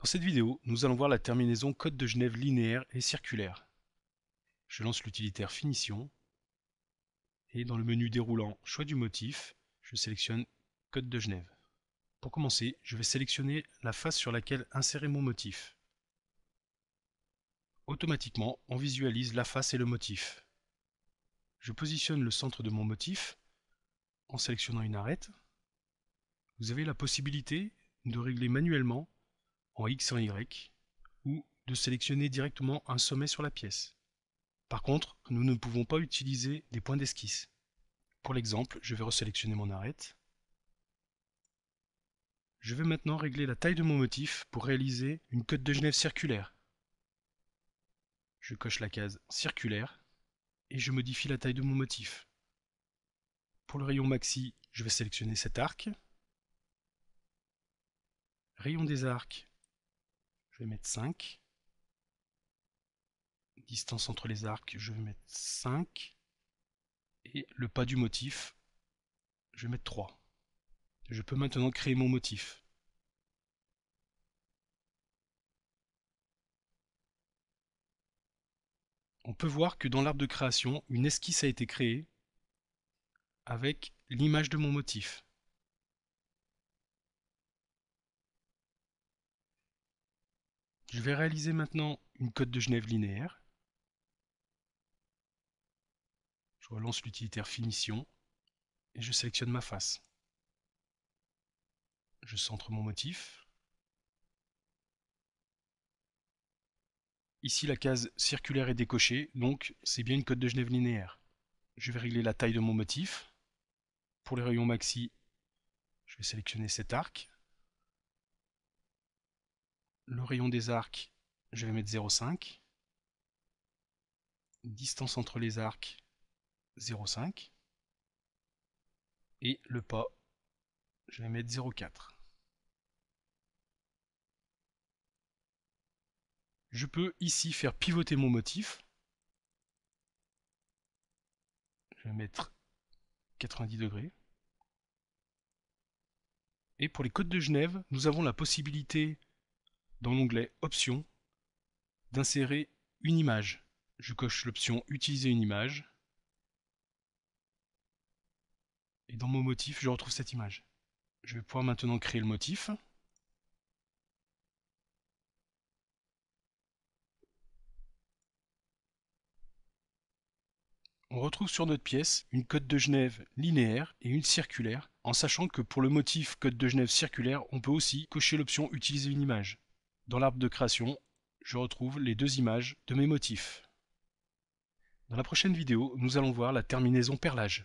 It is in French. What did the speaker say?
Dans cette vidéo, nous allons voir la terminaison code de Genève linéaire et circulaire. Je lance l'utilitaire Finition et dans le menu déroulant Choix du motif, je sélectionne code de Genève. Pour commencer, je vais sélectionner la face sur laquelle insérer mon motif. Automatiquement, on visualise la face et le motif. Je positionne le centre de mon motif en sélectionnant une arête. Vous avez la possibilité de régler manuellement en X et en Y, ou de sélectionner directement un sommet sur la pièce. Par contre, nous ne pouvons pas utiliser des points d'esquisse. Pour l'exemple, je vais resélectionner mon arête. Je vais maintenant régler la taille de mon motif pour réaliser une cote de Genève circulaire. Je coche la case circulaire et je modifie la taille de mon motif. Pour le rayon maxi, je vais sélectionner cet arc. Rayon des arcs, je vais mettre 5. Distance entre les arcs, je vais mettre 5. Et le pas du motif, je vais mettre 3. Je peux maintenant créer mon motif. On peut voir que dans l'arbre de création, une esquisse a été créée avec l'image de mon motif. Je vais réaliser maintenant une cote de Genève linéaire. Je relance l'utilitaire Finition et je sélectionne ma face. Je centre mon motif. Ici, la case circulaire est décochée, donc c'est bien une cote de Genève linéaire. Je vais régler la taille de mon motif. Pour les rayons maxi, je vais sélectionner cet arc. Le rayon des arcs, je vais mettre 0,5. Distance entre les arcs, 0,5. Et le pas, je vais mettre 0,4. Je peux ici faire pivoter mon motif. Je vais mettre 90 degrés. Et pour les cotes de Genève, nous avons la possibilité, dans l'onglet Options, d'insérer une image. Je coche l'option Utiliser une image. Et dans mon motif, je retrouve cette image. Je vais pouvoir maintenant créer le motif. On retrouve sur notre pièce une cote de Genève linéaire et une circulaire, en sachant que pour le motif cote de Genève circulaire, on peut aussi cocher l'option Utiliser une image. Dans l'arbre de création, je retrouve les deux images de mes motifs. Dans la prochaine vidéo, nous allons voir la terminaison perlage.